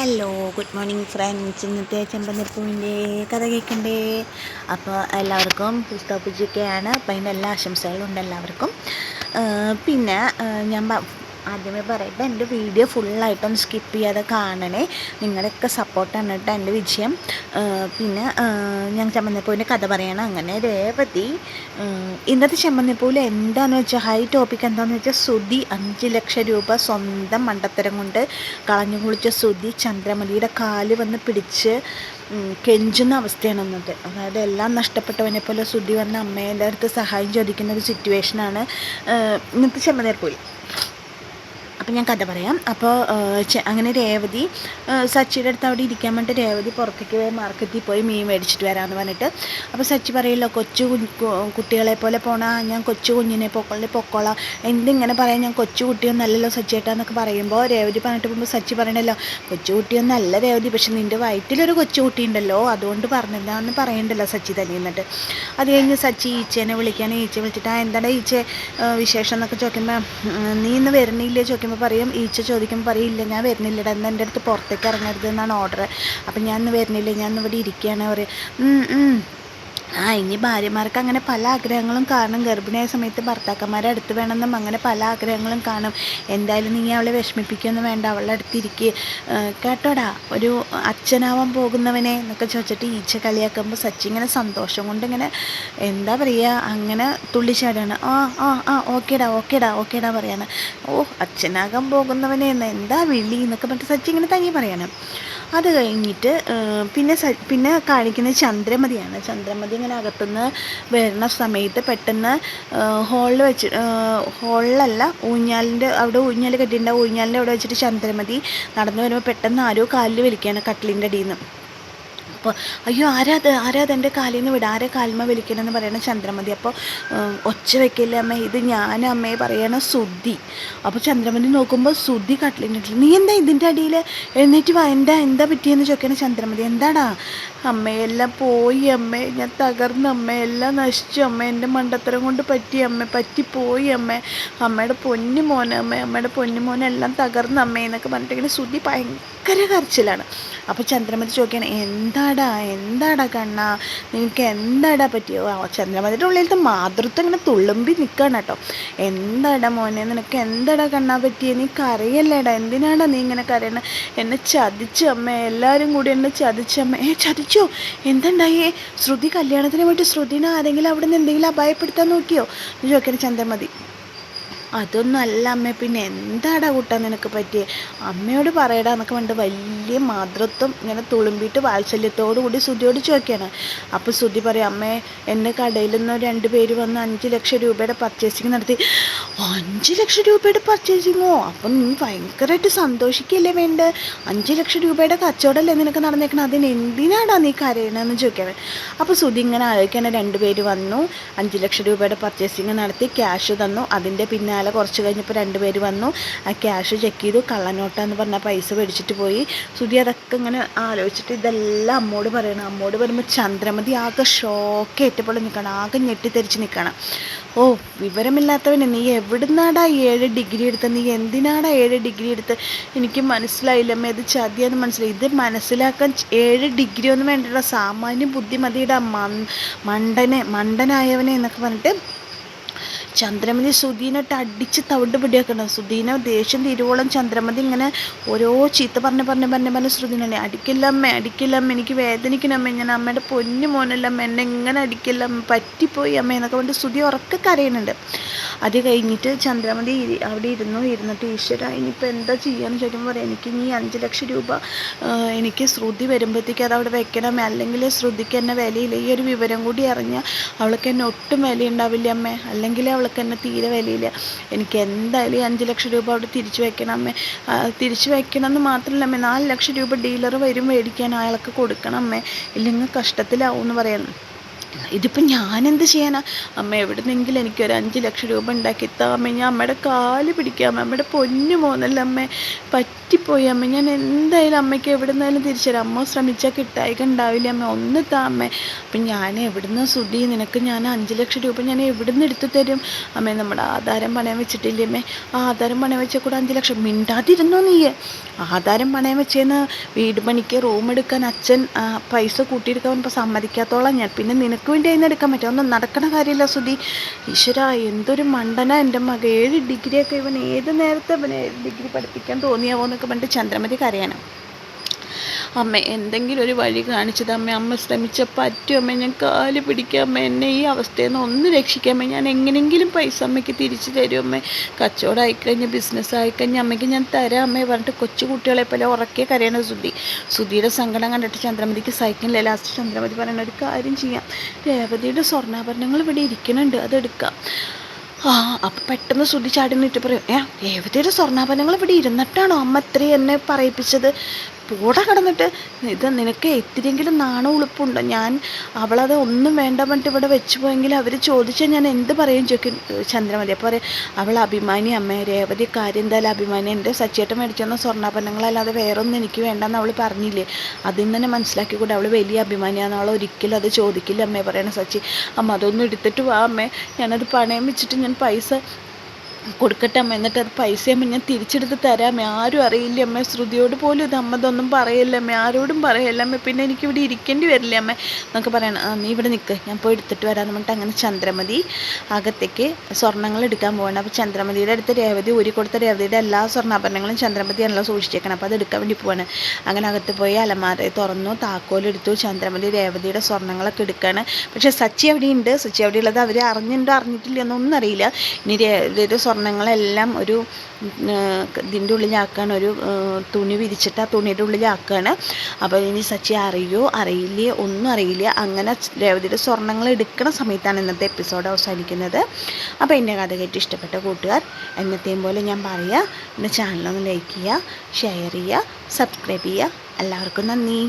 Hello, good morning friends. ഇന്നത്തെ ചെമ്പന്നിപ്പൂവിൻ്റെ കഥ കേൾക്കണ്ടേ? അപ്പോൾ എല്ലാവർക്കും പുസ്തകപൂജയൊക്കെയാണ്. അപ്പോൾ അതിൻ്റെ എല്ലാ ആശംസകളും ഉണ്ട് എല്ലാവർക്കും. പിന്നെ ഞാൻ ആദ്യമേ പറയട്ടെ, എൻ്റെ വീഡിയോ ഫുള്ളായിട്ടൊന്ന് സ്കിപ്പ് ചെയ്യാതെ കാണണേ. നിങ്ങളുടെയൊക്കെ സപ്പോർട്ടാണ് കേട്ടോ എൻ്റെ വിജയം. പിന്നെ ഞാൻ ചെമ്പന്നിപ്പൂവിൻ്റെ കഥ പറയണം. അങ്ങനെ രേവതി ഇന്നത്തെ ചെമ്പന്നിപ്പൂവിൽ എന്താണെന്ന് വെച്ചാൽ ഹൈ ടോപ്പിക് എന്താണെന്ന് വെച്ചാൽ ശ്രുതി 5 ലക്ഷം രൂപ സ്വന്തം മണ്ടത്തരം കൊണ്ട് കളഞ്ഞു കുളിച്ച ശ്രുതി ചന്ദ്രമതിയുടെ കാല് വന്ന് പിടിച്ച് കെഞ്ചുന്ന അവസ്ഥയാണ് ഇന്നത്തെ. അതായത് എല്ലാം നഷ്ടപ്പെട്ടവനെ പോലെ ശ്രുതി വന്ന അമ്മേൻ്റെ അടുത്ത് സഹായം ചോദിക്കുന്ന ഒരു സിറ്റുവേഷനാണ് ഇന്നത്തെ ചെമ്പന്നിപ്പൂവിൽ. അപ്പം ഞാൻ കഥ പറയാം. അപ്പോൾ അങ്ങനെ രേവതി സച്ചിയുടെ അടുത്ത് അവിടെ ഇരിക്കാൻ വേണ്ടിയിട്ട് രേവതി പുറത്തേക്ക് പോയി മാർക്കറ്റിൽ പോയി മീൻ മേടിച്ചിട്ട് വരാമെന്ന് പറഞ്ഞിട്ട്. അപ്പോൾ സച്ചി പറയല്ലോ, കുട്ടികളെ പോലെ പോണ ഞാൻ കൊച്ചു കുഞ്ഞിനെ പൊക്കോളാം, എന്തിങ്ങനെ പറയാം, ഞാൻ കൊച്ചു കുട്ടിയൊന്നല്ലല്ലോ സച്ചിയേട്ടാന്നൊക്കെ പറയുമ്പോൾ രേവതി പറഞ്ഞിട്ട് പോകുമ്പോൾ സച്ചി പറയണല്ലോ, കൊച്ചു കുട്ടിയൊന്നല്ല രേവതി, പക്ഷെ നിൻ്റെ വയറ്റിലൊരു കൊച്ചു കുട്ടി ഉണ്ടല്ലോ, അതുകൊണ്ട് പറഞ്ഞില്ലാന്ന് പറയണ്ടല്ലോ സച്ചി തന്നെ. എന്നിട്ട് അത് കഴിഞ്ഞ് സച്ചി ഈച്ചേനെ വിളിക്കാൻ, ഈച്ച വിളിച്ചിട്ട് എന്താണ് ഈച്ച വിശേഷം എന്നൊക്കെ ചോദിക്കുമ്പോൾ നീ ഇന്ന് വരുന്നില്ലേ ചോദിക്കുമ്പോൾ പറയും, ഈച്ച ചോദിക്കുമ്പോൾ പറയില്ല ഞാൻ വരുന്നില്ലടാ, എന്ന് എൻ്റെ അടുത്ത് പുറത്തേക്ക് ഇറങ്ങരുത് എന്നാണ് ഓർഡർ, അപ്പം ഞാൻ ഇന്ന് വരുന്നില്ല, ഞാൻ ഇന്ന് ഇവിടെ ഇരിക്കുകയാണ് പറയും. ഇനി ഭാര്യമാർക്ക് അങ്ങനെ പല ആഗ്രഹങ്ങളും കാണും. ഗർഭിണിയായ സമയത്ത് ഭർത്താക്കന്മാരെ അടുത്ത് വേണമെന്നും അങ്ങനെ പല ആഗ്രഹങ്ങളും കാണും. എന്തായാലും നീ അവളെ വിഷമിപ്പിക്കുകയൊന്നും വേണ്ട, അവളുടെ അടുത്തിരിക്കുക കേട്ടോടാ, ഒരു അച്ഛനാവാൻ പോകുന്നവനെ എന്നൊക്കെ ചോദിച്ചിട്ട് ഈച്ച കളിയാക്കുമ്പോൾ സച്ചി ഇങ്ങനെ സന്തോഷം കൊണ്ട് ഇങ്ങനെ എന്താ പറയുക, അങ്ങനെ തുള്ളിച്ചാടാണ്. ഓക്കേടാ പറയാണ്. അച്ഛനാകാൻ പോകുന്നവനെ എന്താ വിളി എന്നൊക്കെ പറഞ്ഞിട്ട് സച്ചി ഇങ്ങനെ തനിയെ പറയാണ്. അത് കഴിഞ്ഞിട്ട് പിന്നെ കാണിക്കുന്നത് ചന്ദ്രമതിയാണ്. ചന്ദ്രമതി ഇങ്ങനെ അകത്തുനിന്ന് വരുന്ന സമയത്ത് പെട്ടെന്ന് ഹോളിലല്ല, ഊഞ്ഞാലിൻ്റെ അവിടെ ഊഞ്ഞാൽ കെട്ടിയിട്ടുണ്ടാവും, ഊഞ്ഞാലിൻ്റെ അവിടെ വെച്ചിട്ട് ചന്ദ്രമതി നടന്നു വരുമ്പോൾ പെട്ടെന്ന് ആരോ കാലിൽ വലിക്കുകയാണ് കട്ടിലിൻ്റെ അടിയിൽ നിന്ന്. അപ്പോൾ അയ്യോ ആരാത് എൻ്റെ കാലിൽ നിന്ന് വിടുക, ആരെ കാൽമ വലിക്കണമെന്ന് പറയണ ചന്ദ്രമതി. അപ്പോൾ ഒച്ച വെക്കില്ല അമ്മ, ഇത് ഞാൻ അമ്മയെ പറയണ ശ്രുതി. അപ്പോൾ ചന്ദ്രമതി നോക്കുമ്പോൾ ശ്രുതി കട്ടിലിൻ്റെ നീ എന്താ ഇതിൻ്റെ അടിയിൽ, എഴുന്നേറ്റ് വാ, എന്താ പറ്റിയെന്ന് ചോദിക്കണ ചന്ദ്രമതി. എന്താടാ അമ്മയെല്ലാം പോയി അമ്മേ, ഞാൻ തകർന്ന അമ്മ, എല്ലാം നശിച്ചു അമ്മ, എൻ്റെ മണ്ടത്തരം കൊണ്ട് പറ്റിപ്പോയി അമ്മയുടെ പൊന്നു മോനെ അമ്മയുടെ പൊന്നു മോനെല്ലാം തകർന്ന അമ്മ എന്നൊക്കെ പറഞ്ഞിട്ടിങ്ങനെ ശ്രുതി ഭയങ്കര കരച്ചിലാണ്. അപ്പോൾ ചന്ദ്രമതി ചോദിക്കുകയാണ്, എന്താടാ കണ്ണാ, നിനക്ക് എന്താടാ പറ്റിയോ? ചന്ദ്രമതിയുടെ ഉള്ളിലത്തെ മാതൃത്വം ഇങ്ങനെ തുളുമ്പി നിൽക്കുകയാണ് കേട്ടോ. എന്താടാ മോനെ, നിനക്ക് എന്താടാ കണ്ണാ പറ്റിയേ, നീ കരയല്ലേടാ, എന്തിനാടാ നീ ഇങ്ങനെ കരയണേ? എന്നെ ചതിച്ചു അമ്മ, എല്ലാവരും കൂടി എന്നെ ചതിച്ചമ്മ. ചതിച്ചോ? എന്തുണ്ടായേ? ശ്രുതി കല്യാണത്തിന് പോയിട്ട് ശ്രുതിനെ ആരെങ്കിലും അവിടെ നിന്ന് എന്തെങ്കിലും അപായപ്പെടുത്താൻ നോക്കിയോ എന്ന് ചോദിക്കണം ചന്ദ്രമതി. അതൊന്നും അല്ല അമ്മ, പിന്നെ എന്താടാ കൂട്ടാ നിനക്ക് പറ്റിയേ, അമ്മയോട് പറയടാ എന്നൊക്കെ പറഞ്ഞിട്ട് വലിയ മാതൃത്വം ഇങ്ങനെ തുളുമ്പിയിട്ട് വാത്സല്യത്തോടു കൂടി ശ്രുതിയോട് ചോദിക്കുകയാണ്. അപ്പോൾ ശ്രുതി പറയും, അമ്മേ എൻ്റെ കടയിൽ നിന്ന് 2 പേര് വന്ന് 5 ലക്ഷം രൂപയുടെ പർച്ചേസിങ് നടത്തി. 5 ലക്ഷം രൂപയുടെ പർച്ചേസിങ്ങോ? അപ്പം നീ ഭയങ്കരമായിട്ട് സന്തോഷിക്കുകയല്ലേ വേണ്ട, 5 ലക്ഷം രൂപയുടെ കച്ചവടമല്ലേ നിനക്ക് നടന്നേക്കണം, അതിന് എന്തിനാടാ നീ കരയണമെന്ന് ചോദിക്കുകയാണ്. അപ്പോൾ ശ്രുതി ഇങ്ങനെ ആലോചിക്കാൻ, 2 പേര് വന്നു, 5 ലക്ഷം രൂപയുടെ പർച്ചേസിങ് നടത്തി, ക്യാഷ് തന്നു, അതിൻ്റെ പിന്നാലെ കുറച്ച് കഴിഞ്ഞപ്പോൾ 2 പേര് വന്നു, ആ ക്യാഷ് ചെക്ക് ചെയ്തു, കള്ളനോട്ടാന്ന് പറഞ്ഞാൽ പൈസ മേടിച്ചിട്ട് പോയി. ശ്രുതി അതൊക്കെ ഇങ്ങനെ ആലോചിച്ചിട്ട് ഇതെല്ലാം അമ്മോട് പറയണം. അമ്മോട് പറയുമ്പോൾ ചന്ദ്രമതി ആകെ ഷോക്കേറ്റപ്പോൾ നിൽക്കണം, ആകെ ഞെട്ടിത്തെറിച്ച് നിൽക്കണം. വിവരമില്ലാത്തവനെ, നീ എവിടുന്നാടാ 7 ഡിഗ്രി എടുത്ത്, നീ എന്തിനാടാ 7 ഡിഗ്രി എടുത്ത്, എനിക്ക് മനസ്സിലായില്ലമ്മേ, ഇത് ചതിയാന്ന് മനസ്സിലായി. ഇത് മനസ്സിലാക്കാൻ 7 ഡിഗ്രി ഒന്നും വേണ്ട, സാമാന്യ ബുദ്ധിമതിയുടെ മണ്ടനായവനെ എന്നൊക്കെ പറഞ്ഞിട്ട് ചന്ദ്രമതി ശ്രുതിനെട്ട് അടിച്ച് തവിട്ട് പിടിയാക്കണം. ശ്രുതിനെ ദേഷ്യം തിരുവോളം ചന്ദ്രമതി ഇങ്ങനെ ഓരോ ചീത്ത പറഞ്ഞ് ശ്രുതിനെ അടിക്കില്ലമ്മേ, എനിക്ക് വേദനിക്കണമ്മേ, ഞാൻ അമ്മയുടെ പൊന്നു മോനല്ലമ്മ, എന്നെ ഇങ്ങനെ അടിക്കില്ലമ്മ, പറ്റിപ്പോയി അമ്മ എന്നൊക്കെ പറഞ്ഞിട്ട് ശ്രുതി ഉറക്കെ കരയുന്നുണ്ട്. അത് കഴിഞ്ഞിട്ട് ചന്ദ്രമതി അവിടെ ഇരുന്നിട്ട് ഈശ്വര ഇനിയിപ്പോൾ എന്താ ചെയ്യാന്ന് ചോദിക്കുമ്പോൾ പറയാം, എനിക്ക് ഇനി 5 ലക്ഷം രൂപ എനിക്ക് ശ്രുതി വരുമ്പോഴത്തേക്ക് അത് അവിടെ വെക്കണമേ, അല്ലെങ്കിൽ ശ്രുതിക്ക് എന്നെ വിലയില്ല, ഈ ഒരു വിവരം കൂടി അറിഞ്ഞാൽ അവൾക്ക് എന്നെ ഒട്ടും വിലയുണ്ടാവില്ല അമ്മേ, അല്ലെങ്കിൽ അവൾക്ക് എന്നെ തീരെ വിലയില്ല, എനിക്ക് എന്തായാലും 5 ലക്ഷം രൂപ അവിടെ തിരിച്ചു വെക്കണം അമ്മേ, തിരിച്ചു വെക്കണം എന്ന് മാത്രമല്ല അമ്മേ, 4 ലക്ഷം രൂപ ഡീലർ വരും മേടിക്കാൻ, അയാൾക്ക് കൊടുക്കണം അമ്മേ, ഇല്ലെങ്കിൽ കഷ്ടത്തിലാവും എന്ന് പറയുന്നു. ഇതിപ്പോൾ ഞാനെന്ത് ചെയ്യാനാ അമ്മ? എവിടുന്നെങ്കിലും എനിക്കൊരു 5 ലക്ഷം രൂപ ഉണ്ടാക്കിത്താ അമ്മ. ഞാൻ അമ്മയുടെ കാല് പിടിക്കാം. അമ്മയുടെ പൊന്നു മോനല്ല അമ്മേ, പറ്റിപ്പോയി അമ്മ. ഞാൻ എന്തായാലും അമ്മയ്ക്ക് എവിടെ നിന്നാലും തിരിച്ചു തരാം. അമ്മ ശ്രമിച്ചാൽ കിട്ടായിക ഉണ്ടാവില്ല അമ്മ, ഒന്ന് താ അമ്മേ. അപ്പം ഞാൻ എവിടുന്ന് സുധി നിനക്ക് ഞാൻ 5 ലക്ഷം രൂപ ഞാൻ എവിടുന്ന് എടുത്തു തരും അമ്മേ? നമ്മുടെ ആധാരം പണയം വെച്ചിട്ടില്ലേ അമ്മേ? ആ ആധാരം പണയം വെച്ചാൽ കൂടെ 5 ലക്ഷം. മിണ്ടാതിരുന്നോ നീ? ആധാരം പണയം വെച്ചേന്ന് വീട് പണിക്ക് റൂം എടുക്കാൻ അച്ഛൻ പൈസ കൂട്ടിയെടുക്കാൻ ഇപ്പോൾ സമ്മതിക്കാത്തോളം ഞാൻ. പിന്നെ നിനക്ക് വേണ്ടി അതിന് എടുക്കാൻ പറ്റും? ഒന്നും നടക്കണ കാര്യമില്ല സുധി. ഈശ്വര, എന്തൊരു മണ്ടന എൻ്റെ മക. 7 ഡിഗ്രിയൊക്കെ ഇവൻ ഏത് നേരത്തെ ഇവന് 7 ഡിഗ്രി പഠിപ്പിക്കാൻ തോന്നിയാവോ എന്നൊക്കെ പറഞ്ഞിട്ട് ചന്ദ്രമതി കരയാനാണ്. അമ്മ എന്തെങ്കിലും ഒരു വഴി കാണിച്ചത് അമ്മ. അമ്മ ശ്രമിച്ചാൽ പറ്റും അമ്മ. ഞാൻ കാല് പിടിക്കാം അമ്മ. എന്നെ ഈ അവസ്ഥയിൽ നിന്ന് ഒന്ന് രക്ഷിക്കാമേ. ഞാൻ എങ്ങനെയെങ്കിലും പൈസ അമ്മയ്ക്ക് തിരിച്ചു തരും അമ്മ. കച്ചവടം ആയിക്കഴിഞ്ഞ് ബിസിനസ് ആയിക്കഴിഞ്ഞ് അമ്മയ്ക്ക് ഞാൻ തരാം അമ്മേ പറഞ്ഞിട്ട് കൊച്ചു കുട്ടികളെ പോലെ ഉറക്കെ കരയണ സുധിയുടെ സങ്കടം കണ്ടിട്ട് ചന്ദ്രമതിക്ക് സഹിക്കുന്നില്ല. ലാസ്റ്റ് ചന്ദ്രമതി പറയുന്ന ഒരു കാര്യം ചെയ്യാം, രേവതിയുടെ സ്വർണ്ണാഭരണങ്ങൾ ഇവിടെ ഇരിക്കുന്നുണ്ട്, അതെടുക്കാം. അപ്പം പെട്ടെന്ന് സുധി ചാടി നിന്നിട്ട് പറയും, രേവതിയുടെ സ്വർണ്ണാഭരണങ്ങൾ ഇവിടെ ഇരുന്നിട്ടാണോ അമ്മ ഇത്രയും എന്നെ പറയിപ്പിച്ചത്? കൂടെ കിടന്നിട്ട് ഇത് നിനക്ക് ഇത്തിരിയെങ്കിലും നാണോ ഉളുപ്പുണ്ടോ? ഞാൻ അവളത് ഒന്നും വേണ്ട പറഞ്ഞിട്ട് ഇവിടെ വെച്ച് പോയെങ്കിൽ അവർ ചോദിച്ചാൽ ഞാൻ എന്ത് പറയും ചോദിക്കും ചന്ദ്രമതി. അപ്പോൾ പറയും, അവൾ അഭിമാനി അമ്മേ, രേവതി കാര്യം എന്തായാലും അഭിമാനി. എൻ്റെ സച്ചിയേട്ടൻ മേടിച്ചെന്ന സ്വർണ്ണാഭരണങ്ങളല്ലാതെ വേറൊന്നും എനിക്ക് വേണ്ടെന്ന് അവൾ പറഞ്ഞില്ലേ, അതിൽ നിന്ന് തന്നെ മനസ്സിലാക്കിക്കൂടെ അവൾ വലിയ അഭിമാനിയാണ്. അവൾ ഒരിക്കലും അത് ചോദിക്കില്ല അമ്മേ പറയണ സച്ചി. അമ്മ അതൊന്നും എടുത്തിട്ട് വാ അമ്മേ, ഞാനത് പണയം വെച്ചിട്ട് ഞാൻ പൈസ കൊടുക്കട്ടെ അമ്മ, എന്നിട്ട് അത് പൈസ അമ്മ ഞാൻ തിരിച്ചെടുത്ത് തരാമേ. ആരും അറിയില്ല അമ്മ, ശ്രുതിയോട് പോലും ഇത് അമ്മ ഇതൊന്നും പറയല്ല അമ്മ, ആരോടും പറയല്ല അമ്മ. പിന്നെ എനിക്കിവിടെ ഇരിക്കേണ്ടി വരില്ല അമ്മ എന്നൊക്കെ പറയണം. നീ ഇവിടെ നിൽക്ക്, ഞാൻ പോയി എടുത്തിട്ട് വരാമെന്ന് പറഞ്ഞിട്ട് അങ്ങനെ ചന്ദ്രമതി അകത്തേക്ക് സ്വർണ്ണങ്ങൾ എടുക്കാൻ പോകണം. അപ്പോൾ ചന്ദ്രമതിയുടെ അടുത്ത് രേവതി ഊരി കൊടുത്ത രേവതിയുടെ എല്ലാ സ്വർണ്ണാഭരണങ്ങളും ചന്ദ്രമതിയാണല്ലോ സൂക്ഷിച്ചേക്കണം. അപ്പോൾ അത് എടുക്കാൻ വേണ്ടി പോവാണ്. അങ്ങനെ അകത്ത് പോയി അലമാര തുറന്നു, താക്കോലെടുത്തു. ചന്ദ്രമതി രേവതിയുടെ സ്വർണ്ണങ്ങളൊക്കെ എടുക്കുകയാണ്. പക്ഷേ സച്ചി അവിടെ ഉണ്ട്. സച്ചി അവിടെ ഉള്ളത് അവർ അറിഞ്ഞിട്ടുണ്ടോ അറിഞ്ഞിട്ടില്ല എന്നൊന്നും അറിയില്ല. ഇനി രേവതിയുടെ സ്വർണ്ണങ്ങളെല്ലാം ഒരു ഇതിൻ്റെ ഉള്ളിലാക്കുകയാണ്, ഒരു തുണി വിരിച്ചിട്ട് ആ തുണിയുടെ ഉള്ളിലാക്കുകയാണ്. അപ്പോൾ ഇനി സച്ചി അറിയോ അറിയില്ലേ ഒന്നും അറിയില്ല. അങ്ങനെ രേവതിയുടെ സ്വർണ്ണങ്ങൾ എടുക്കുന്ന സമയത്താണ് ഇന്നത്തെ എപ്പിസോഡ് അവസാനിക്കുന്നത്. അപ്പോൾ എൻ്റെ കഥ കേട്ട് ഇഷ്ടപ്പെട്ട കൂട്ടുകാർ എന്നത്തെയും പോലെ ഞാൻ പറയുക, എൻ്റെ ചാനലൊന്ന് ലൈക്ക് ചെയ്യുക, ഷെയർ ചെയ്യുക, സബ്സ്ക്രൈബ് ചെയ്യുക. എല്ലാവർക്കും നന്ദി.